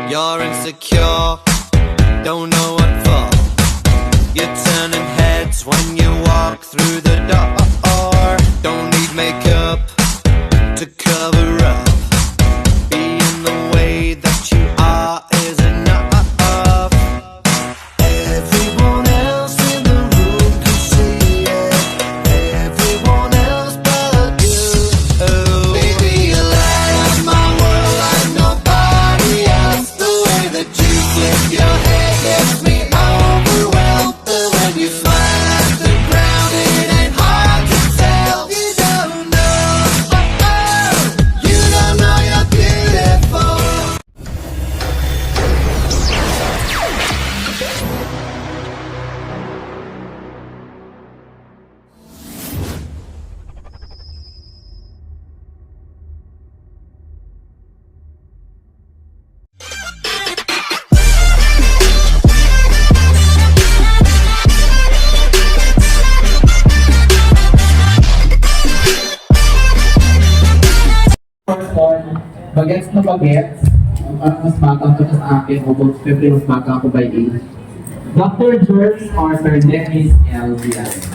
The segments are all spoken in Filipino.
You're insecure, don't know what for. You're turning heads when you walk through the door. Don't need makeup to cover up. Being the way that you are is enough. Everyone else in the room can see it. Everyone else but you. Oh, baby, you light up my world like nobody else. The way that you flip your hair gets me overwhelmed. But when you smile at the ground, it ain't hard to tell. You don't know, you don't know you're beautiful. First one, bagets na bagets. Mas bata ko sa akin, o siyempre mas bata ako by age. Dr. George or Sir Dennis L. Diaz.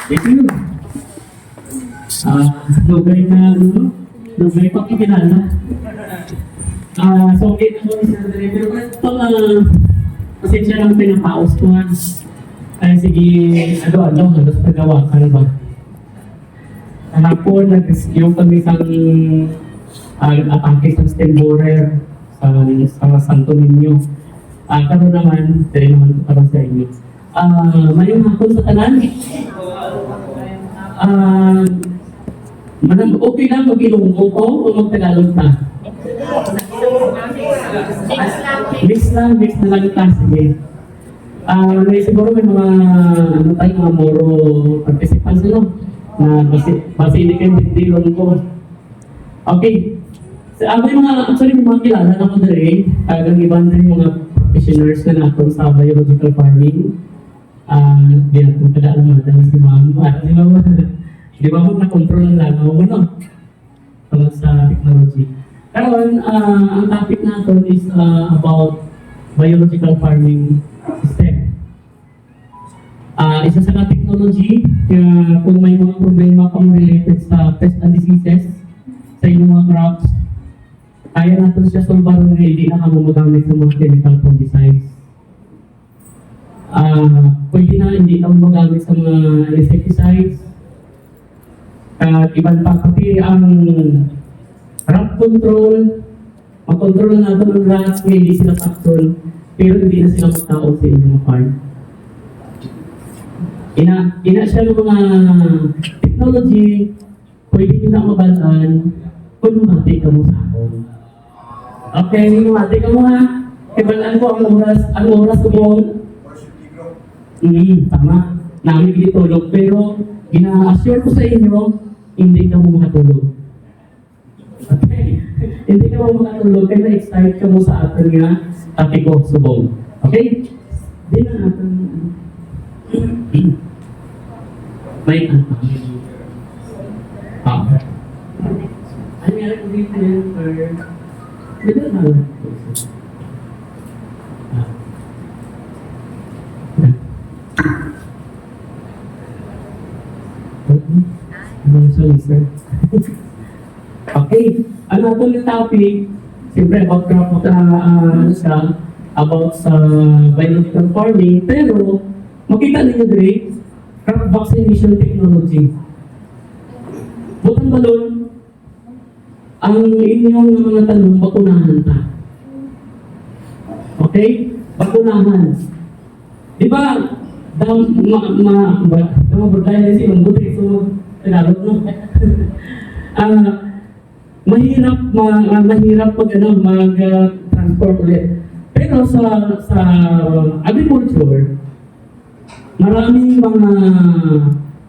Thank you. Lugay na, lugay pa kikilala. So, okay na mo ni Sir Dennis. Pero ito, pasensya lang pinapaus ko nga. Ay, sige, halos pagawa ka ba? Hapon, nag-rescue kami sa atake sa stem borer sa Santo Niño. Karoon naman, dahil naman ito para sa inyo. Mayroong hapon sa tanan. Okay lang mag-ilunggo ko o mag-Tagalog ta? Mix na lang ta. Sige. Siguro may mga moro participants na masinig yung dilong ko. Okay. May mga kilala na ko na rin. Ang ibang rin mga practitioners na natin sa biological farming. Di natin pala alam natin si Mama. Di ba mo na-control ang lagaw mo, no? Tungkol sa technology. Karoon, ang topic natin is about biological farming system. Isa sa technology, kung may mga problema pang related sa pest and diseases sa inyong mga crops, kaya natin siya solbaron na hindi na kamo magamit sa mga chemical fungicides. Pwede na hindi na magamit sa mga insecticides. Iban pa pati ang rat control, makontrol natin ang rats, hindi sila patrol, pero hindi na sila magtao sa inyong farm. Ina siya ng mga technology, pwede nyo na mabalaan kung lumati ka mo sa akin. Okay, lumati ka mo ha. Ibalaan ko ang oras ko mo. Tama. Namin itulog, pero ina-assure ko sa inyo, hindi ka mo makatulog. Okay? Hindi ka mo makatulog, kaya na-excite ka mo sa atin nga, tapi ko subong. Okay? Di na natin. May ano yan, remember, dito na lang. Okay, ano ito yung topic? Siyempre about crop, about sa biological farming, pero makita ninyo rin, crop vaccination technology. Butang balon, ang inyong mga tanong, bakunahan ta. Okay? Bakunahan. Di ba, berdaya si membuti so Tagalog no. Mahirap pag mag-transform ulit. Pero sa agriculture, maraming mga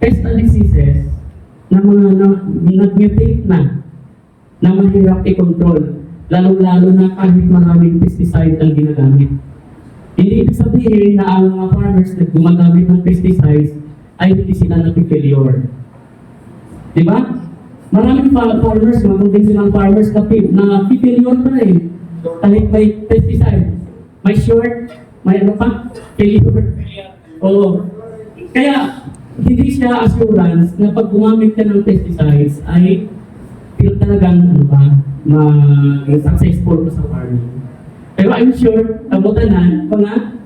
pest and diseases na nag-mutate na mahirap i-control. Lalo-lalo na kahit maraming pesticide ang ginagamit. Hindi ibig sabihin na ang mga farmers na gumagamit ng pesticides ay hindi sila napi-failure. Diba? Maraming farmers, mga conventional farmers na failure pa rin. Kahit may pesticide, may short, may ano pa, failure. Oo. Kaya, hindi siya assurance na pag gumamit ka ng pesticides ay talagang ano ba, successful ka sa farming. Pero I'm sure, kabutanan, mga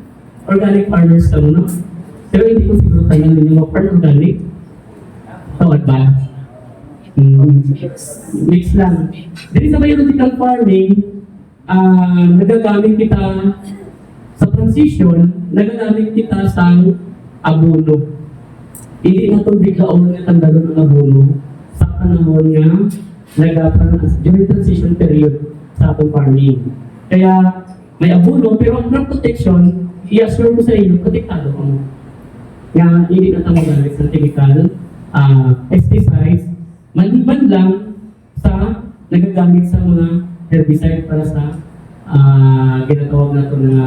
organic farmers ka no? Pero hindi ko siguro tayo yung mag-farm organic. Tawad ba? Mix lang. Dito sa biological farming, nagagamit kita sa transition, nagagamit kita sa abono. Hindi na itong biglaon na tandalo ng abono sa panahon nga during transition period sa atong farming. Kaya may abono, pero ang crop protection, i-assure ko sa inyo, protektado ko. Nga hindi na ito magamit sa chemical pesticides, maliban lang sa nagagamit sa mga herbicide para sa ginatawag na ito na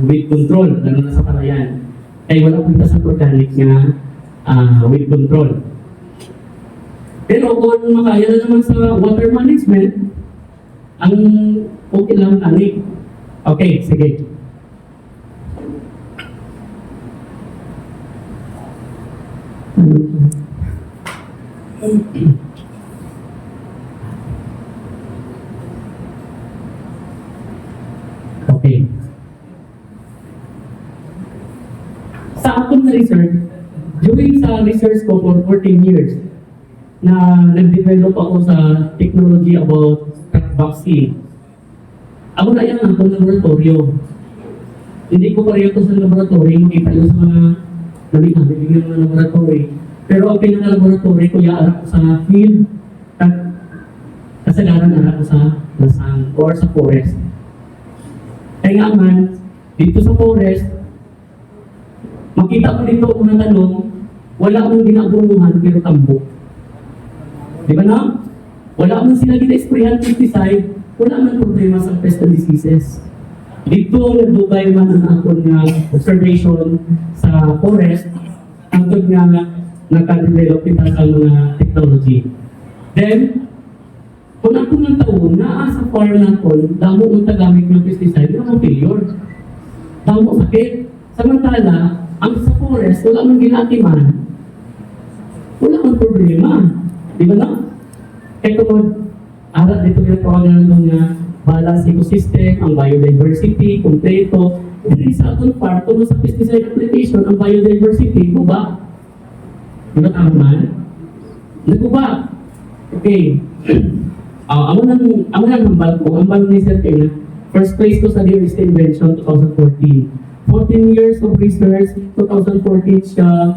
weed control, lalo na sa palayan. Kaya wala punta sa organic na weed control. Pero kung makaya na naman sa water management, ang okay lang tanik. Okay, sige. Okay. Sa akong na research, during sa research ko for 14 years, na nag-develop ako sa technology about vaccine. Ako na yan ang laboratorio. Hindi ko pareho to sa laboratory, makita yun sa mga nabigyan ng mga laboratory. Pero ang pinaka-laboratory ko, yaarap ko sa field at kasagaran arap ko sa lasang or sa forest. Kaya nga man, dito sa forest, makita ko dito kung tanong, wala akong ginabunuhan pero tambok. Di ba na? Wala akong sila gina-sprayan pesticide, wala man problema sa pest and diseases. Dito nagdugay man ang akong observation sa forest, ang nga naka-develop kita sa mga technology. Then, kung ako ng taon, sa farm natin, damo ang tagamit ng pesticide, wala akong failure. Damo sakit. Samantala, ang sa forest, wala mang ginatiman, wala mang problema. Di ba na? Kaya kung aral dito yung program ng balance ecosystem, ang biodiversity, kompleto. Dito sa atong part, kung sa pesticide application, ang biodiversity, guba. Di ba tama man? Naguba. Okay. Amo nang hambal ko, hambal ni Sir Kena. First place ko sa Deer State Invention 2014. 14 years of research, 2014 siya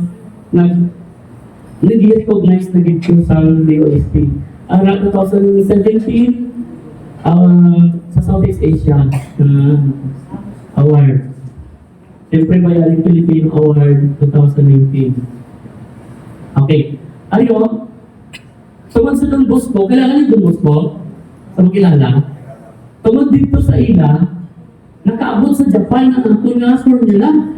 nag-recognize na gito sa DOST. Around 2017, sa Southeast Asia award. Siyempre Bayaring Filipino Award 2019. Okay. Ayo, tungod sa Don Bosco, kailangan ni Don Bosco, sa makilala, tungod dito sa ila, nakaabot sa Japan ang ato nga formula.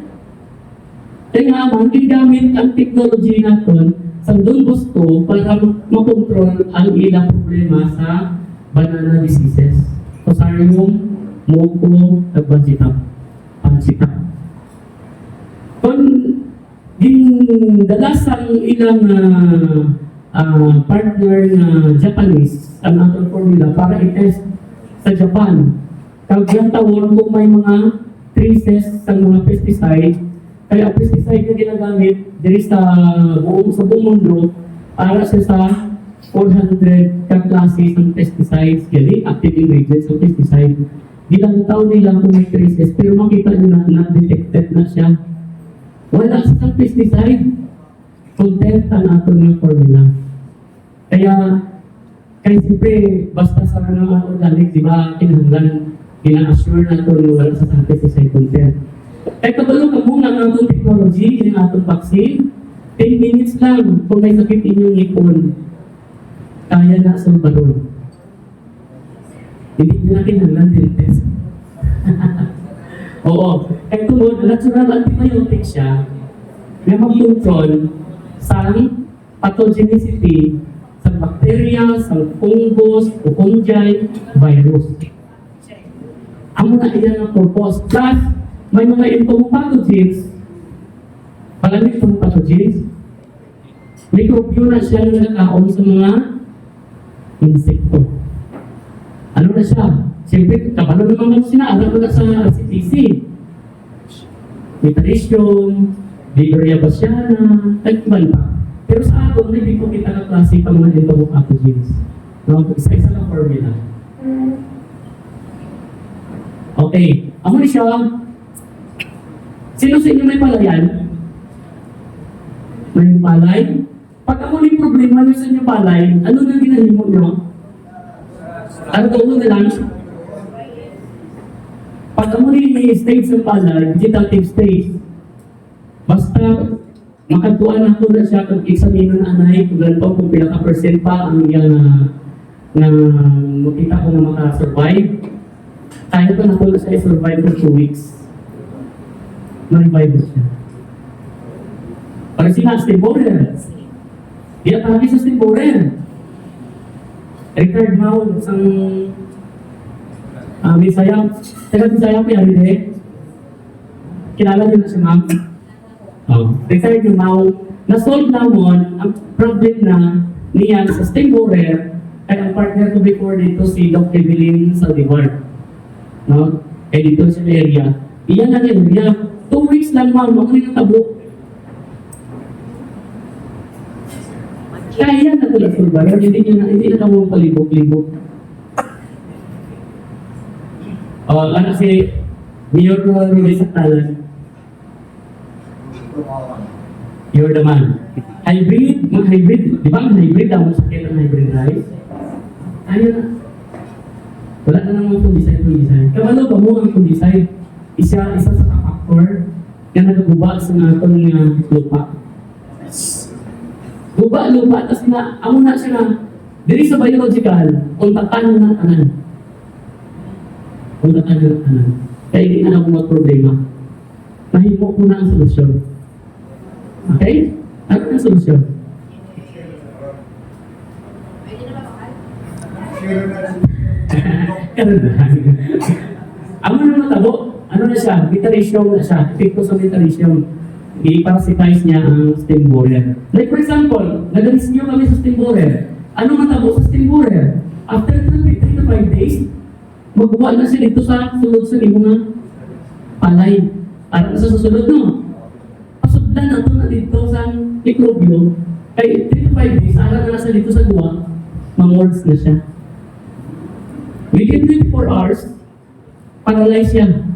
Kaya nga man, ginagamit ang technology natin sa Don Bosco para makontrol ang ilang problema sa banana diseases. Fusarium, Moko, Pansita. Kung gindalas ang ilang partner na Japanese ang atong formula para i-test sa Japan. Kagyan tawon kung may mga traces sa mga pesticide, kaya ang pesticide na ginagamit diri sa buong mundo para sa 400 ka-classes ng pesticides, kaya active ingredients ng pesticide. Gilantaw nila kung may traces, pero makita nyo na detected na siya. Wala sa pesticide. Content ang ato ng formula. Kaya siyempre, basta sa mga organic, di ba, kinahanglan, ina-assure na ito na wala sa pesticide content. Kaya kabalo ka muna ng atong technology, yung atong vaccine, 10 minutes lang kung may sakit inyong ngipon. Kaya na sa baron. Hindi na kinahanglan din test. Oo. Kaya tunod, natural antibiotic siya na mag-control sa pathogenicity sa bacteria, sa fungus, o fungi, virus. Amo na iyan ang purpose. Plus, may mga entomopathogens. Palamig entomopathogens. Mikrobyo na siya na nakaon sa mga insekto. Ano na siya? Siyempre, kapano naman mo sinaaral mo na sa CTC. Metricium, Vibria bassiana, nagkiban pa. Pero sa atin, hindi ko kita na klase pa mga entomopathogens. No? Isa-isa lang formula. Okay. Amo ni siya. Sino sa inyo may palayan? May palay? Pag amo ni problema nyo sa inyo palay, ano nang ginahimo nyo? Ano ko na lang? Pag amo ni stage sa palay, vegetative stage, basta makatuan ako na siya kung examino na anay, kung ganito kung pila ka percent pa ang iyang na makita ko na makasurvive. Kaya ko na ko na siya survive for 2 weeks. Na-revive siya. Para sila, Steve Borer. Di atake sa Steve Borer. Richard Mao, isang Bisaya. Taga-Bisaya ko yan, hindi. Kilala niyo na si Ma'am. Richard Mao, na-solve naman ang problem na niya sa Steve Borer ay ang partner ko before dito si Dr. Evelyn Saldivar. No? Kaya dito sa area. Iyan na area. 2 weeks lang ma'am, makunin ang tabo. Kaya yan na tulad sa bayan, hindi na kamo palibok-libok. Ano si Mayor Ruiz Satalan? You're the man. Hybrid, mga hybrid, di ba ang hybrid, ang sakit ang hybrid rice? Ayun na. Wala na naman kung design. Kabalo ba mo ang kung design? Isa sa factor na nagaguba sa atong lupa. Guba-lupa, tapos na, amo na siya na, diri sa biological, untatan na tanan. Untatan na tanan. Kaya hindi na ako mag-problema. Mahimo ko na ang solusyon. Okay? Ano ang solusyon? Amo na matabo, ano na siya, metaricium na siya, epekto sa metaricium. I-parasitize niya ang stem borer. Like for example, nag-rescue kami sa stem borer. Ano matabo sa stem borer? After 3 to 5 days, magbuwa na siya dito sa sulod sa mga palay. Para sa susunod no. Pasudlan na ito na dito sa mikrobyo. Kaya 3 to 5 days, ara na siya dito sa guwa, mang-words na siya. Within 24 hours, paralyze siya.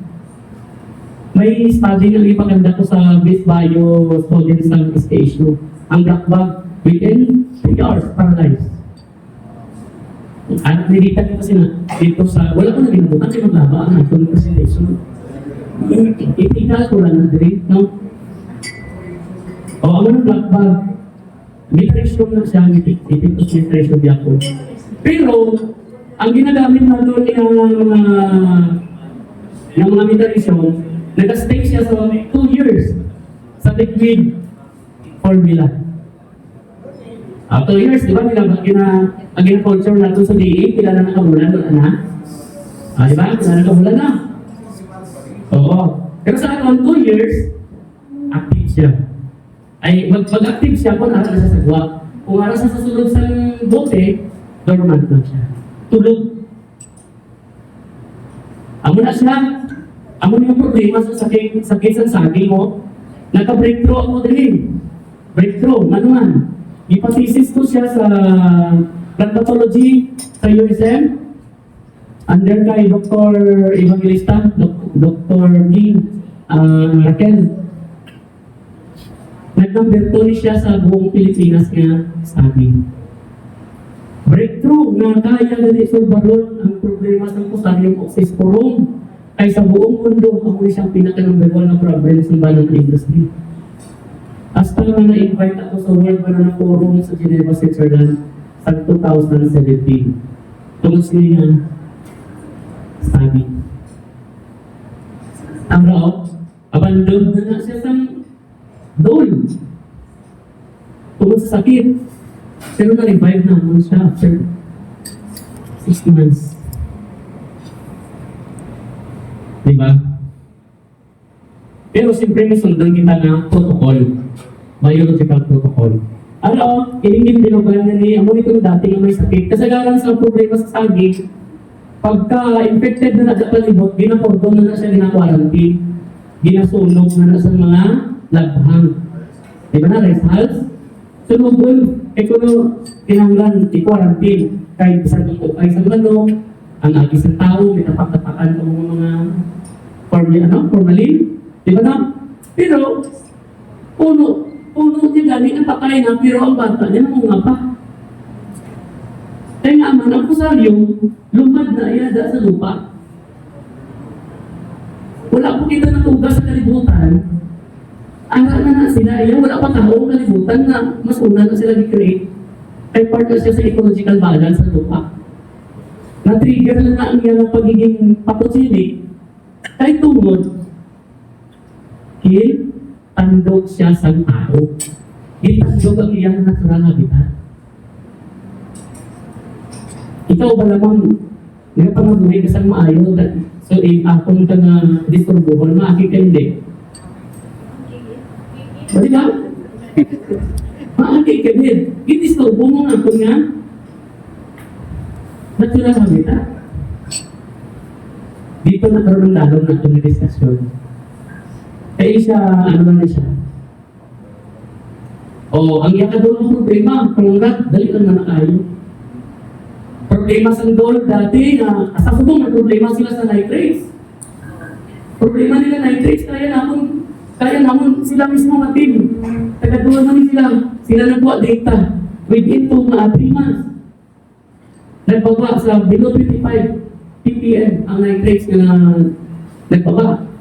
May study na ipaganda ko sa Best Bio students ng SKSU. Ang black bag, within 3 hours, paralyzed. At nilita ko kasi na dito sa, wala ko na ginabutan kasi maglaba ang ating presentation. Itikal ko lang na diri, no? O, ang mga black bag, nutrition na siya, ipikos nutrition di ako. Pero, ang ginagamit na doon ng mga nutrition, nag-stay siya sa 2 years sa liquid formula. 2 years, di ba? Ang gina-culture natin sa DA, kailan na nakabulan doon na? Di ba? Kailan na nakabulan na? Oo. Pero sa akin, 2 years, active siya. Ay, mag-active siya kung ara na siya sa guwa. Kung ara siya sa sulod sa bote, dormant na siya. Tulog. Amo na siya. Amo yung problema sa sakit sa saging mo. Naka-breakthrough ako din. Breakthrough, manuman. Ipathesis ko siya sa plant pathology sa USM. Under kay Dr. Evangelista, Dr. King Raquel. Nag-number 2 siya sa buong Pilipinas nga saging. Breakthrough na kaya na isolbaron ang problema sa Fusarium oxysporum. Ay sa buong mundo, ako siyang pinaka-number 1 na problem sa banana industry. Hasta nga na-invite ako sa World Banana Forum sa Geneva, Switzerland sa 2017. Tungkol siya study. Ang raw, abandoned na siya sa dole. Tungkol sa sakit. Pero na-revive naman siya after 6 months. Diba? Pero siyempre may sundan kita ng protocol. Biological protocol. Ano, hindi binugalan na ni amo nito dati nga may sakit. Kasagaran sa problema sa saging, pagka infected na nagpalibot, ginapordon na siya gina-quarantine. Ginasunog na sa mga laghang. Diba na, results? Sunugol, kuno tinanglan, i-quarantine. Kahit sa dito, ay sa ano, ang isang tao, may tapak-tapakan ng mga formalin. Diba na? Pero, puno niya galing ang patay na, pero ang bata niya namunga pa. Kaya nga man, ang pusaryo, lumad na iyada sa lupa. Wala po kita natugas sa kalibutan. Ara na sila, wala pa tao kalibutan na mas una na sila i-create. Ay part na siya sa ecological balance sa lupa. Na-trigger lang na ang iyang pagiging pathogenic. Kahit tungod, tandog siya sa tao. Itandog ang iyang natural habitat. Ikaw ba namang nagpangabuhay ka sa maayo? So, akong ka na disturbuhan, maaki ka hindi. O diba? Maaki ka din. Itisturbo mo nga ito nga. Natural habitat. Dito nagkaroon ng lalong na itong diskusyon. Kaya siya, ano na siya? O, ang yakadol ng problema, pangulat, dali lang na kayo. Problema sa gold dati, sa subong na problema sila sa nitrates. Problema nila nitrates, kaya naman sila mismo matin. Tagaduan namin sila nagbuwa data within 3 months. Nagbaba sa below 25 ppm ang nitrates na nagbaba.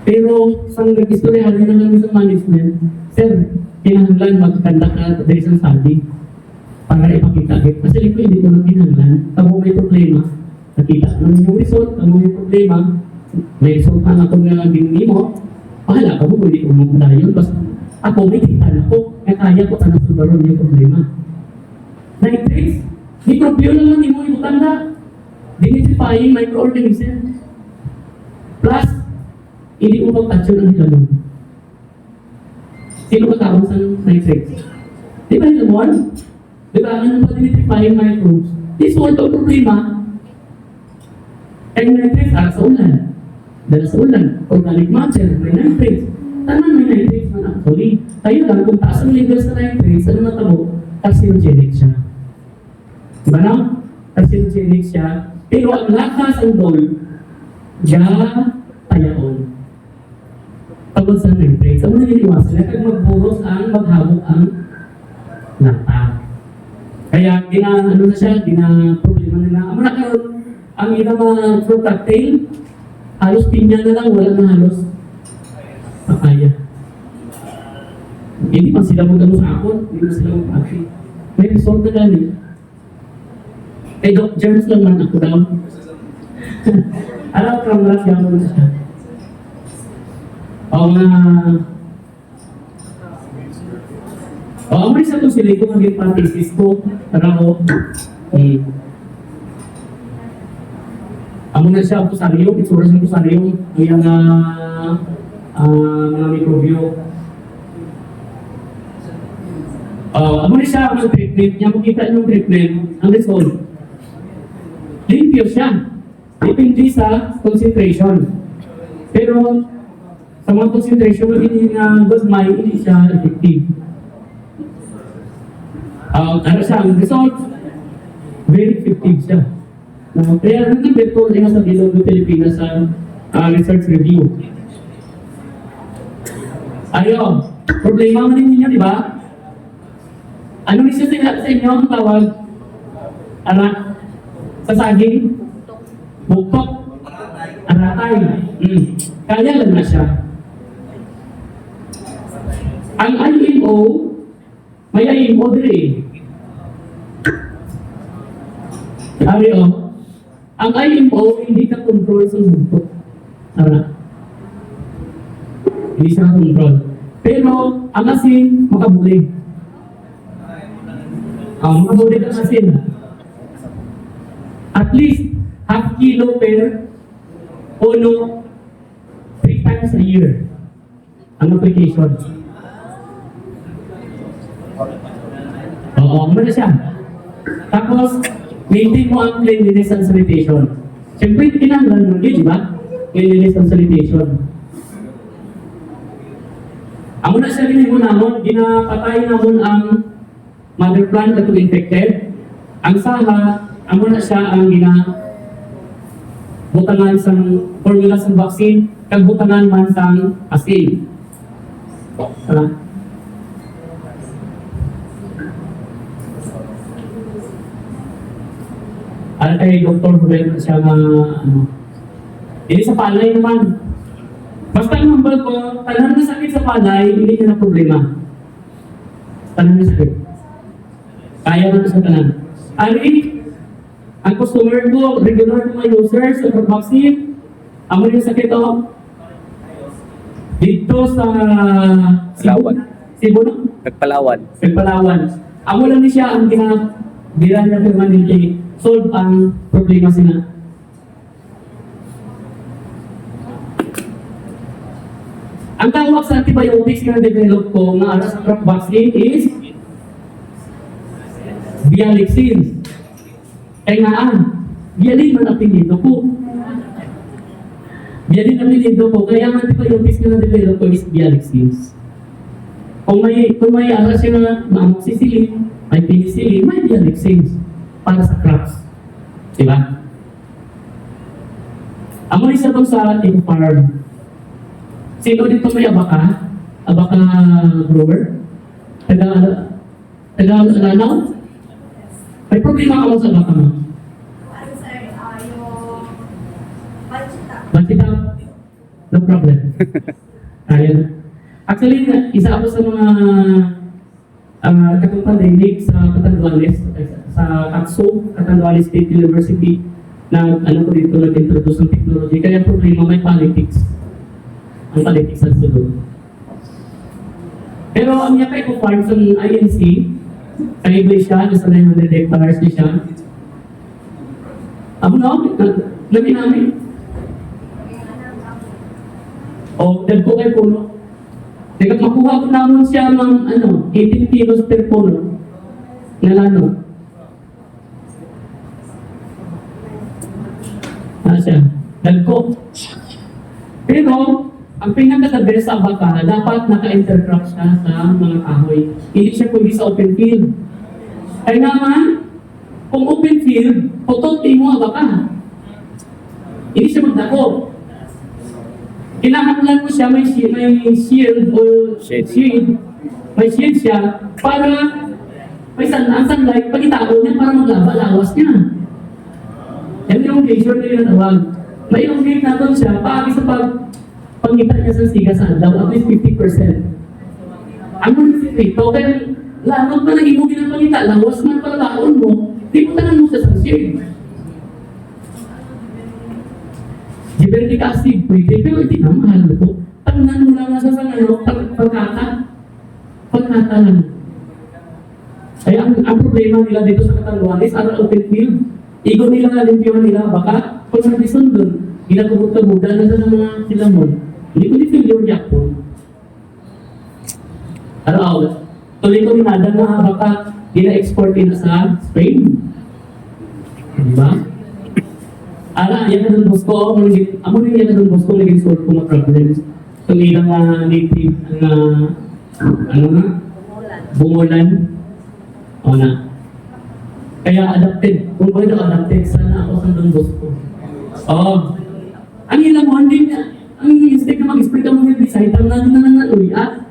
Pero sa nag-istoryahan nila ng isang management, sir, kinahanglan magkanda ka dahil isang sabi para ipakita. Kasi ito hindi ko lang kinahanglan. Kamo may problema, nakita naman yung result, kamo may problema, may result na ako nga binili mo, pahala ka mo, hindi ko maganda yun. Basta ako may kita na ko, kaya ko sana subaron yung problema. Nitrates, microbial lang hindi mo ibutanda. Demystifying microorganism. Plus, hindi mo mag-touch ang hilamon. Sino magkaroon sa nitrates? Di ba hilamon? Di ba ang pag-identifying microbes? This one ang problema. And nitrates sa ulan. Dahil sa ulan, organic matter, may nitrates. Taman may nitrates man actually. Tayo lang, kung taas ang level sa nitrates, ano matabo? Carcinogenic siya. Diba na? Carcinogenic siya. Pero ang lakas ang dol, tayaon. Pagod sa nitrates, ang mga niliwasan na kag magburos maghabok ang lata. Kaya problema nila. Ang mga karoon, ang ilang mga fruit cocktail, halos pinya na lang, wala na halos papaya. Hindi pa sila mag-ano sa ako, hindi pa sila mag-aki. May result na galing. Kay Doc Germs lang man ako daw. Alam ko, malas gano'n na siya. Ang isa to sila ito maging practices ko. Parang amo na siya ang pusaryo, itsura sa pusaryo, yung mga mikrobyo. Amo na siya ang treatment, niya makita yung treatment, ang result. Limpyo siya. Depende sa concentration. Pero sa mga concentration, hindi na gagmay, hindi siya effective. Ano siya, ang result, very effective siya. Kaya nag-debate ko rin sa Bilog ng Pilipinas sa research review. Ayo, problema mo ninyo, di ba? Ano rin siya sa inyo ang tawag? Sa saging? Buktok? Aratay? Kaya lang na siya. Ang IMO, may IMO din ang IMO hindi ka control sa buktok. Hindi siya control. Pero ang asin, makabuli. Mga buric acid. At least half kilo per puno 3 times a year ang application. Oo, ano na siya. Tapos, maintain mo ang cleanliness and sanitation. Siyempre, kinanglan mo yun, di ba? Cleanliness and sanitation. Amo na siya ginagawa namon, ginapatay namon ang mother plant na infected. Ang saha, amo na siya ang butangan sang formula sa vaccine, kag butangan man sang asin. Tara. Alam kay Dr. Rubel siya hindi sa palay naman. Basta ang number ko, tanan na sakit sa palay, hindi niya na problema. Tanan na sakit. Kaya na sa tanan. Ang customer ko, regular mga users sa vaccine, amo yung sakit o. Dito sa Cebu, no? Nagpalawan. Palawan. Amo lang ni siya ang ginabira niya permanently. Solve ang problema sila. Ang tawag sa antibiotics na develop ko na aras sa vaccine is Bialixin. Kaya nga, Bialin man apelido ko. Bialin apelido ko, kaya ang antibiotics na develop ko is Bialixin. Kung may aras yung amoxicillin, may penicillin, may Bialixin para sa crops. Diba? Amo isa to sa Team Farm. Sino dito may abaka? Abaka grower? Taga-alanaw? May problema ka mo sa abaka mo? Ano sir, yung Bachita. Bakit no problem. Ayan. Actually, isa ako sa mga katong pandemic sa Catanduanes, sa CATSO, Catanduanes State University, na ano ko dito nag-introduce ng technology. Kaya ang problema may politics. Ang politics sa sulod. Pero ang yakay ko farm sa INC, sa iglesia, nasa 900 hectares niya siya. Amo na, labi namin. O, dagko kay puno. Teka, makuha ko naman siya ng 18 kilos per puno na lano. Siya, dagko. Pero, ang pinaka-the best sa abaka, dapat naka-intercrop siya sa mga kahoy. Hindi siya pwede sa open field. Kaya naman, kung open field, putotin mo abaka. Hindi siya magdako. Kinahanglan mo siya, may shield o shade. May shield siya para may sunlight, pag itao niya para maglaba-lawas niya. Yan yung glacier na yung tawag. May elongate na doon siya, paagi sa pangita niya sa siga sa andaw, at least 50%. Ang mga sikreto, kaya lamang pa nang imugin ang pangita, lawas man para laon mo, di mo tanan mo siya sa shade. Gibberellic acid, pwede, pero hindi na mahal ko. Tangnan mo lang nasa pagkata lang. Kaya ang problema nila dito sa Catanduanes, ara open field. Igo nila nga limpiyuhan nila, baka kung sa disundon, ginagubog-tabudan na sa mga silamon. Hindi ko di-feel yung yakpon. Araw, tuloy ko minada na baka gina-export nila sa Spain. Diba? Ara, yan na doon boss ko, amo rin yan na doon boss ko, naging solve ko mga problems. Tumilang native, bungulan. O na. Kaya adapted, kung pwede adapted, sana ako sa doon boss ko. Ang ilang mo, hindi na, ang mistake na mag-spray ka mo yung design, tangnan na ng luya.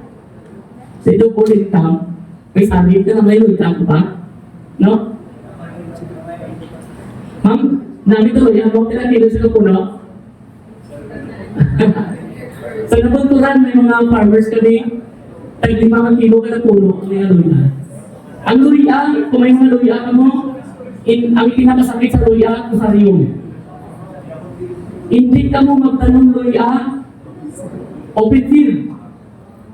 Sa ito po rin may sabit na may luya pa. No? Ma'am, namin ito, yan mo, tinakilo sila po, no? Sa nabunturan, may mga farmers kami, tag 5 kilo ka na puno, ang mga luya. Ang luya, kung may mga luya ka mo, ang pinakasakit sa luya, kusarium. Hindi ka mo magtanong luya, open field.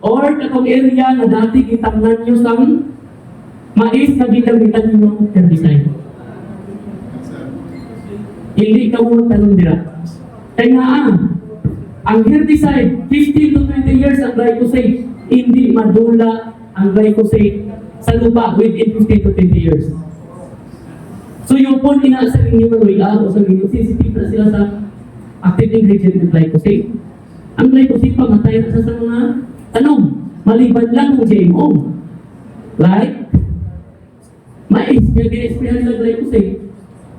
Or katong area na dati kitangnan nyo sang mais na gitang-gitan yung herbicide. Hindi ka mo tanong dira. Kaya nga ang herbicide, 15 to 20 years ang glyphosate, hindi madula ang glyphosate sa lupa within 15 to 20 years. So yung po inaasa ninyo o sa ninyo, sensitive na sila sa active ingredient ng glyphosate. Ang glyphosate pamatay na sa mga tanong, maliban lang kung GMO. Right? Mais, yung din-explain nila glyphosate,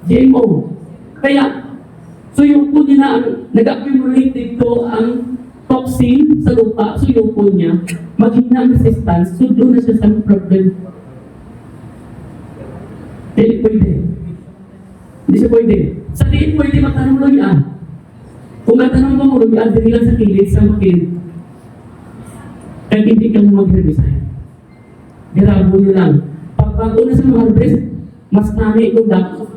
GMO. Kaya, so yung po nila, nag-accumulate dito ang toxin sa lupa, so yung po niya, maging na resistance, so doon na siya sa problem. Hindi pwede. Hindi siya pwede. Sa tiin pwede matanong loyan. Kung matanong mo loyan, din lang sa kilid, sa makil. Kaya hindi ka mo mag-herbicide. Dirabo nyo lang. Pagbago na sa mga harvest, mas nami itong dapat.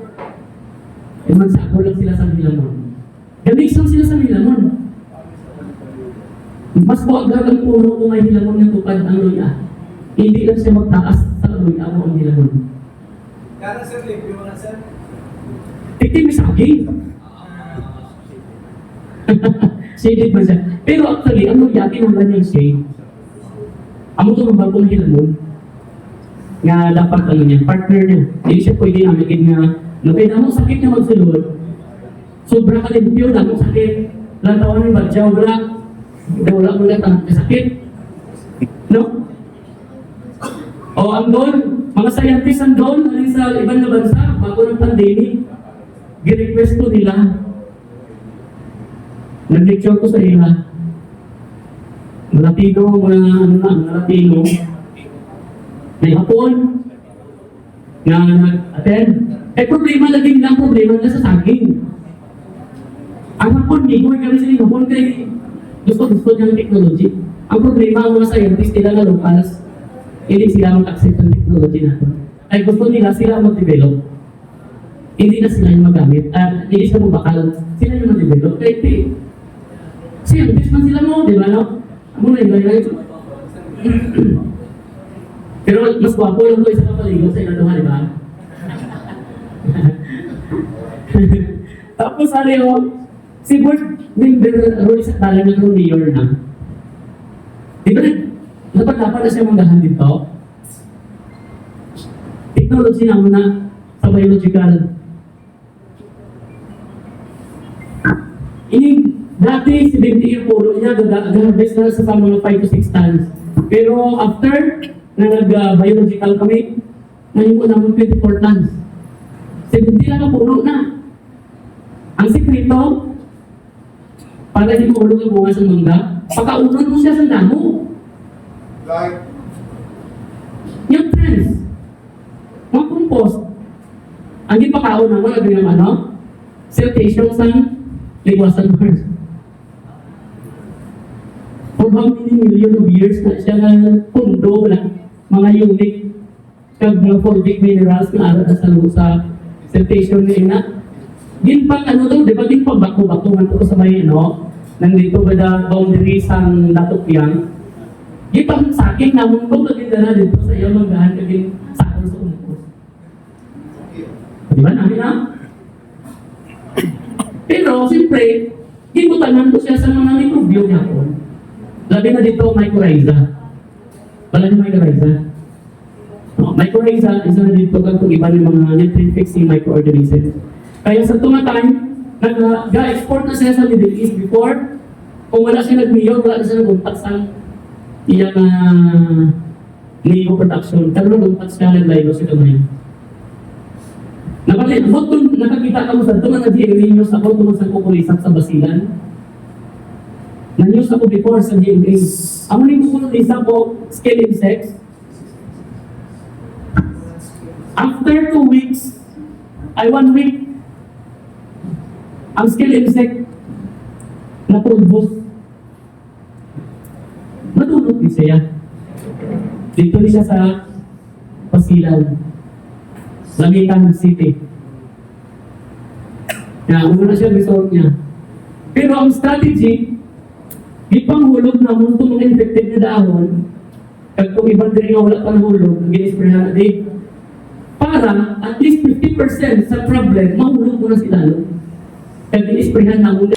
Yung magsako lang sila sa Milamon. Gamix lang sila sa Milamon. Mas buwag ang puno kung may Milamon na tupad ang loya. Hindi lang siya magtaas sa loya mo ang Milamon. Kaya sir, live yung mga sir. Tikim sa akin. Shaded ba siya? Pero actually, ang loya, tinanggal niya yung shade. Amo ito ng bagong Milamon. Nga dapat ano niya, partner niya. Hindi siya pwede namigin nga napay na mo sakit na magsulod. Sobra ka din yun, na mo sakit. Lantawan ni Badjaw, wala mo lang ang sakit. No? O ang doon, mga scientists ang doon, alin sa ibang na bansa, bago ng pandemic, girequest ko nila. Nag-lecture ko sa ila. Latino, mga Latino, may hapon, nga nag-attend. Eh problema lagi nilang problema nila sa saging. Ang hapon, gigoy kami sa hapon kay gusto niyang technology. Ang problema ang mga scientists nila na locals, hindi sila mag-accept ng technology natin. Ay gusto nila sila mag-develop. Hindi na sila yung magamit. Hindi sila mabakal. Sila yung mag-develop. Kaya scientists man sila mo, di ba no? Amo na yung pero mas gwapo lang ko isa kapaligo sa iladuhan, di ba? Tapos ano si Bert Wilber Roy sa tala ng mayor na. Di ba dapat na siya manggahan dito? Technology naman na sa biological. Ini dati si BMT puro niya gag-harvest na sa mga 5 to 6 tons. Pero after na nag-biological kami, ngayon ko naman 24 tons. 70 lang ang puno na. Ang sekreto, para hindi mahulog ang bunga sa mangga, pagkaunan mo siya sa damo. Like, Yung trends, mga compost, ang ipakaon naman, naging ng ano, siltation sa liwasan Mars. For how many million of years na siya na pundo lang, mga unique, kag mga fulvic minerals na arat sa sa siltation na ina. Din pang ano daw, di ba din pang bako-bako man po sa may ano, nandito ba na boundaries ang Latupyang. Di pang saking namon ko kagin na dito sa iyo magahan kagin sakon sa umpos. Di ba namin na? Pero siyempre, iputanan ko siya sa mga mikrobyo niya po. Labi na dito mycorrhiza. Wala niyo mycorrhiza? Mycorrhiza, isa na dito kung iba ng mga nutrient-fixing microorganisms. Kaya sa tumatime, nag-export na siya sa Middle East before. Kung wala siya nag-mayor, wala na siya nag-untak sa iyang mayo production. Pero nag-untak siya, nag-live siya kamay. Napalit, kung nakakita ka mo sa ito, mga GMA news ako, tungkol sa kukulisap sa Basilan. Na-news ako before sa GMA. Ang maling kukulisap ko, scale insects. After 2 weeks, 1 week, ang scale insect na pulbos. Matulog din siya. Dito din siya sa Basilan. Lamitan City. Kaya una na siya resort niya. Pero ang strategy, ipanghulog na mo itong mga infected na dahon, kag kung ibang din nga wala pa nahulog, ginisprayan na din. para at least 50% sa problem, mahulog mo na sila. Kaya inisprehan na una